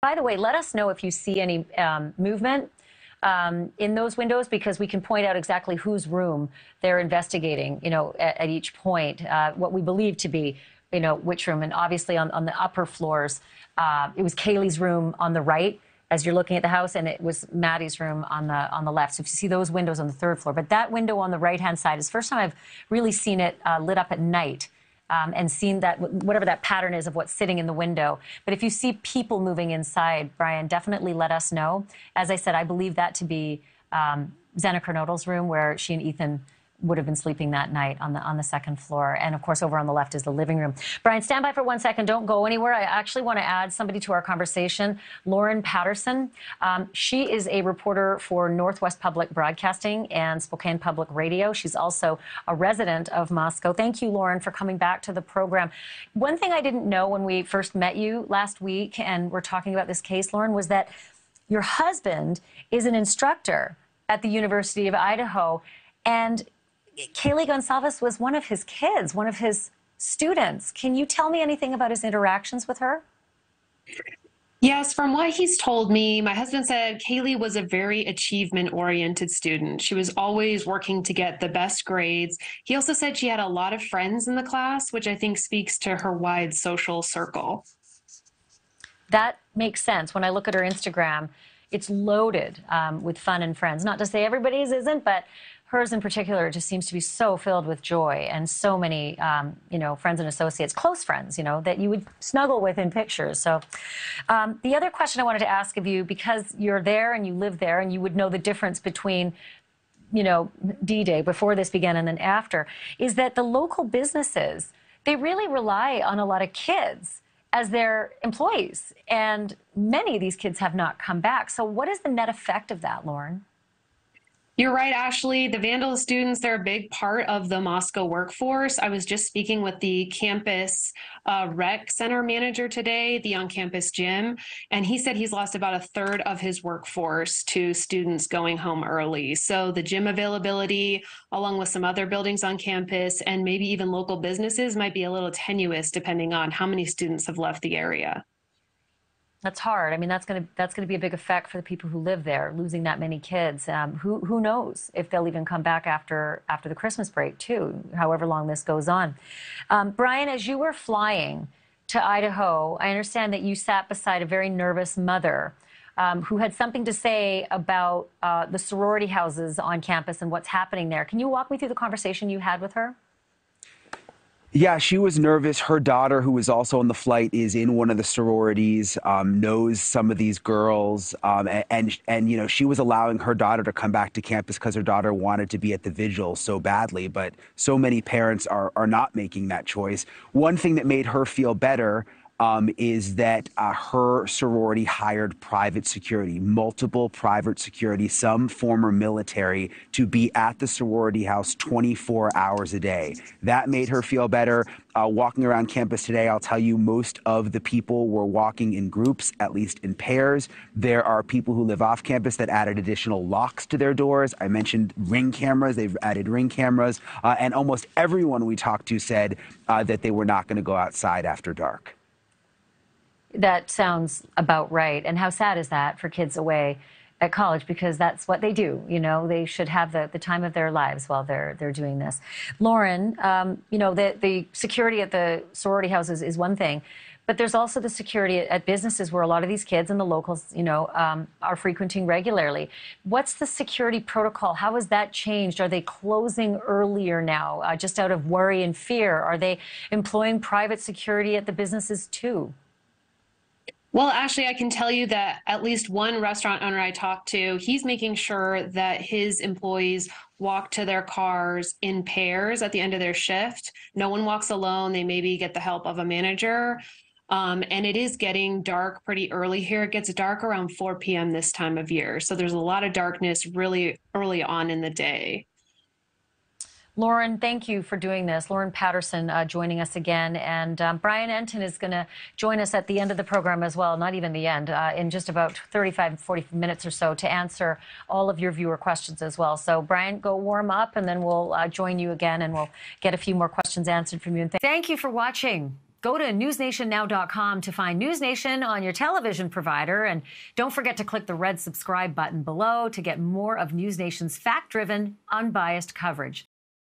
By the way, let us know if you see any movement in those windows, because we can point out exactly whose room they're investigating, at each point, what we believe to be, which room. And obviously on the upper floors, it was Kaylee's room on the right as you're looking at the house, and it was Maddie's room on the left. So if you see those windows on the third floor, but that window on the right-hand side is the first time I've really seen it lit up at night. And seen that, whatever that pattern is of what's sitting in the window. But if you see people moving inside, Brian, definitely let us know. As I said, I believe that to be Xena Kernodle's room, where she and Ethan would have been sleeping that night on the second floor. And of course, over on the left is the living room. Brian, stand by for 1 second. Don't go anywhere. I actually want to add somebody to our conversation, Lauren Paterson. She is a reporter for Northwest Public Broadcasting and Spokane Public Radio. She's also a resident of Moscow. Thank you, Lauren, for coming back to the program. One thing I didn't know when we first met you last week and we're talking about this case, Lauren, was that your husband is an instructor at the University of Idaho, and Kaylee Gonsalves was one of his kids, one of his students. Can you tell me anything about his interactions with her? Yes, from what he's told me, my husband said Kaylee was a very achievement-oriented student. She was always working to get the best grades. He also said she had a lot of friends in the class, which I think speaks to her wide social circle. That makes sense. When I look at her Instagram, it's loaded with fun and friends. Not to say everybody's isn't, but hers in particular just seems to be so filled with joy and so many, friends and associates, close friends, that you would snuggle with in pictures. So the other question I wanted to ask of you, because you're there and you live there and you would know the difference between, D-Day, before this began and then after, is that the local businesses, they really rely on a lot of kids as their employees. And many of these kids have not come back. So what is the net effect of that, Lauren? You're right, Ashleigh. The Vandal students, they're a big part of the Moscow workforce. I was just speaking with the campus rec center manager today, the on-campus gym, and he said he's lost about a third of his workforce to students going home early. So the gym availability, along with some other buildings on campus and maybe even local businesses, might be a little tenuous depending on how many students have left the area. That's hard. I mean, that's going to be a big effect for the people who live there, losing that many kids. Who knows if they'll even come back after the Christmas break, too, however long this goes on. Brian, as you were flying to Idaho, I understand that you sat beside a very nervous mother who had something to say about the sorority houses on campus and what's happening there. Can you walk me through the conversation you had with her? Yeah, she was nervous. Her daughter, who was also on the flight, is in one of the sororities, knows some of these girls, and she was allowing her daughter to come back to campus because her daughter wanted to be at the vigil so badly. But so many parents are not making that choice. One thing that made her feel better is that her sorority hired private security, multiple private security, some former military, to be at the sorority house 24 hours a day. That made her feel better. Walking around campus today, I'll tell you, most of the people were walking in groups, at least in pairs. There are people who live off campus that added additional locks to their doors. I mentioned ring cameras. They've added ring cameras. And almost everyone we talked to said that they were not going to go outside after dark. That sounds about right. And how sad is that for kids away at college, because that's what they do. They should have the time of their lives while they're doing this. Lauren, the security at the sorority houses is one thing, but there's also the security at businesses where a lot of these kids and the locals, are frequenting regularly. What's the security protocol? How has that changed? Are they closing earlier now, just out of worry and fear? Are they employing private security at the businesses too? Well, Ashleigh, I can tell you that at least one restaurant owner I talked to, he's making sure that his employees walk to their cars in pairs at the end of their shift. No one walks alone. They maybe get the help of a manager. And it is getting dark pretty early here. It gets dark around 4 p.m. this time of year. So there's a lot of darkness really early on in the day. Lauren, thank you for doing this. Lauren Paterson joining us again. And Brian Entin is going to join us at the end of the program as well, not even the end, in just about 35, 40 minutes or so to answer all of your viewer questions as well. So, Brian, go warm up, and then we'll join you again, and we'll get a few more questions answered from you. And thank you for watching. Go to newsnationnow.com to find NewsNation on your television provider. And don't forget to click the red subscribe button below to get more of NewsNation's fact-driven, unbiased coverage.